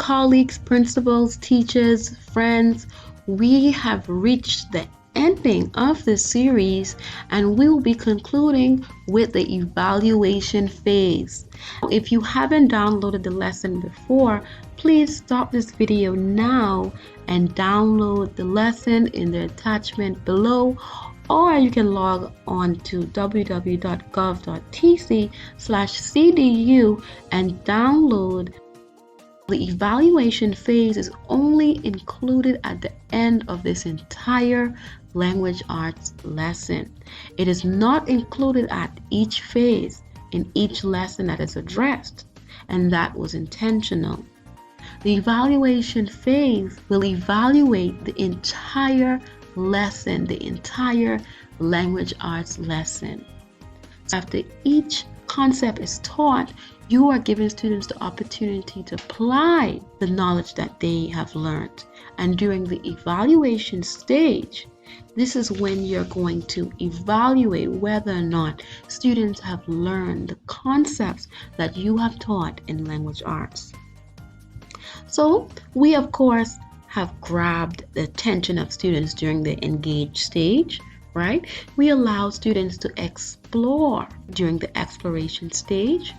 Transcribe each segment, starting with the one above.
colleagues, principals, teachers, friends, we have reached the ending of this series, and we will be concluding with the evaluation phase. If you haven't downloaded the lesson before, please stop this video now and download the lesson in the attachment below, or you can log on to www.gov.tc/cdu and download. The evaluation phase is only included at the end of this entire language arts lesson. It is not included at each phase in each lesson that is addressed, and that was intentional. The evaluation phase will evaluate the entire lesson, the entire language arts lesson. After each concept is taught, you are giving students the opportunity to apply the knowledge that they have learned. And during the evaluation stage, this is when you're going to evaluate whether or not students have learned the concepts that you have taught in language arts. So we, of course, have grabbed the attention of students during the engage stage, right? We allow students to explore during the exploration stage.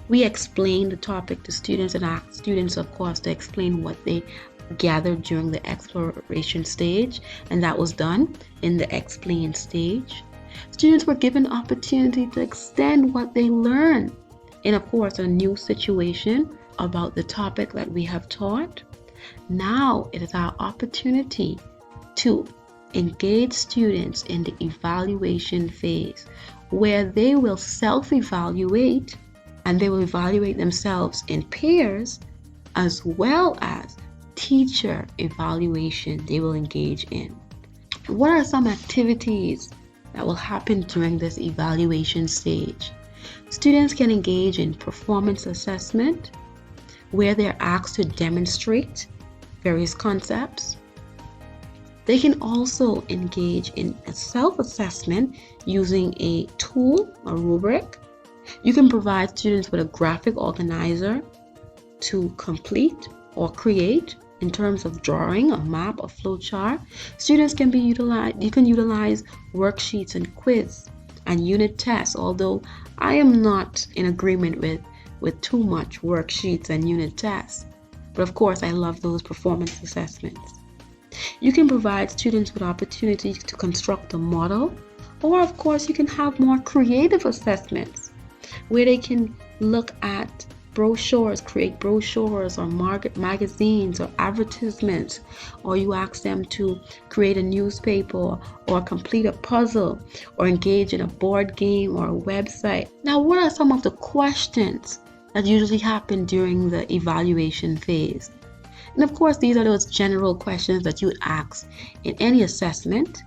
We explain the topic to students and ask students, of course, to explain what they gathered during the exploration stage, and that was done in the explain stage. Students were given opportunity to extend what they learned in, of course, a new situation about the topic that we have taught. Now it is our opportunity to engage students in the evaluation phase, where they will self-evaluate, and they will evaluate themselves in pairs, as well as teacher evaluation they will engage in. What are some activities that will happen during this evaluation stage? Students can engage in performance assessment, where they're asked to demonstrate various concepts. They can also engage in a self-assessment using a tool, a rubric. You can provide students with a graphic organizer to complete or create in terms of drawing a map, a flowchart. Students can be utilized. You can utilize worksheets and quiz and unit tests, although I am not in agreement with too much worksheets and unit tests. But of course, I love those performance assessments. You can provide students with opportunities to construct a model, or of course, you can have more creative assessments where they can look at brochures, create brochures or magazines or advertisements, or you ask them to create a newspaper or complete a puzzle or engage in a board game or a website. Now, what are some of the questions that usually happen during the evaluation phase? And of course, these are those general questions that you would ask in any assessment.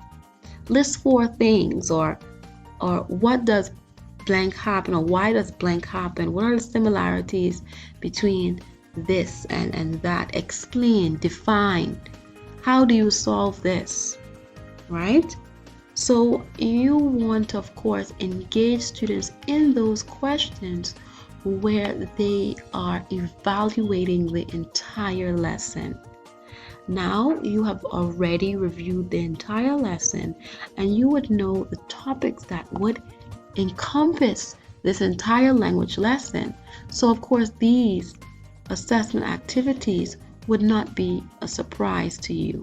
List 4 things, or what does blank happen, or why does blank happen? What are the similarities between this and that? Explain, define. How do you solve this? Right? So you want to, of course, engage students in those questions where they are evaluating the entire lesson. Now you have already reviewed the entire lesson, and you would know the topics that would encompass this entire language lesson. So of course, these assessment activities would not be a surprise to you.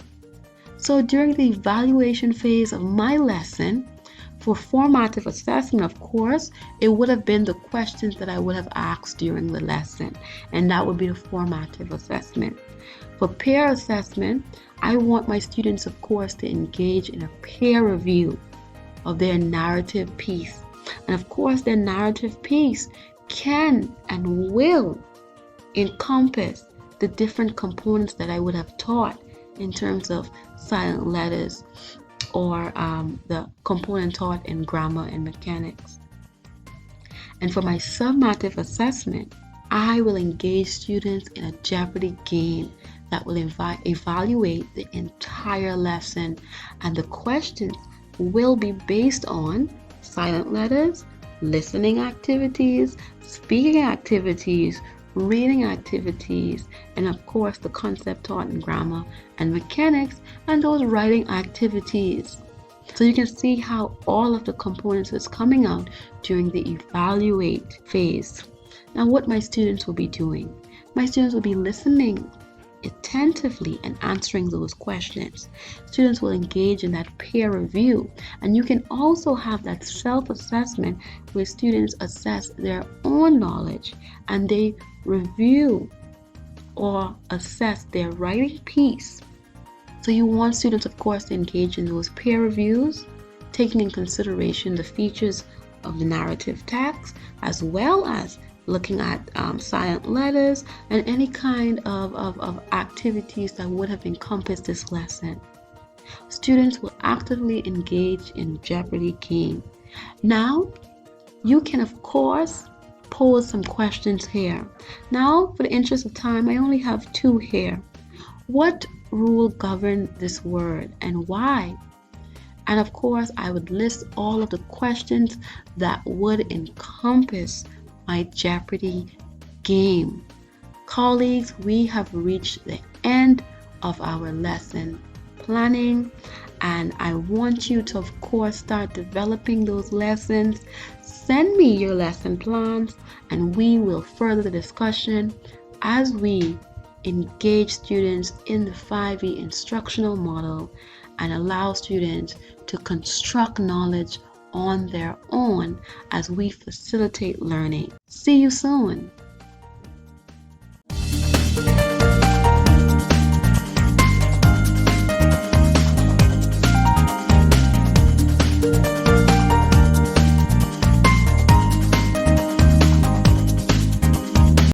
So during the evaluation phase of my lesson, for formative assessment, of course, it would have been the questions that I would have asked during the lesson, and that would be the formative assessment. For peer assessment, I want my students, of course, to engage in a peer review of their narrative piece. And of course, their narrative piece can and will encompass the different components that I would have taught in terms of silent letters, or the component taught in grammar and mechanics. And for my summative assessment, I will engage students in a Jeopardy game that will evaluate the entire lesson, and the questions will be based on silent letters, listening activities, speaking activities, reading activities, and of course the concept taught in grammar and mechanics, and those writing activities. So you can see how all of the components is coming out during the evaluate phase. Now what my students will be doing, my students will be listening attentively and answering those questions. Students will engage in that peer review, and you can also have that self-assessment where students assess their own knowledge and they review or assess their writing piece. So you want students, of course, to engage in those peer reviews, taking in consideration the features of the narrative text, as well as looking at silent letters and any kind of activities that would have encompassed this lesson. Students will actively engage in Jeopardy game. Now, you can, of course, pose some questions here. Now, for the interest of time, I only have 2 here. What rule governed this word and why? And of course, I would list all of the questions that would encompass my Jeopardy game. Colleagues, we have reached the end of our lesson planning, and I want you to, of course, start developing those lessons. Send me your lesson plans, and we will further the discussion as we engage students in the 5E instructional model and allow students to construct knowledge on their own as we facilitate learning. See you soon.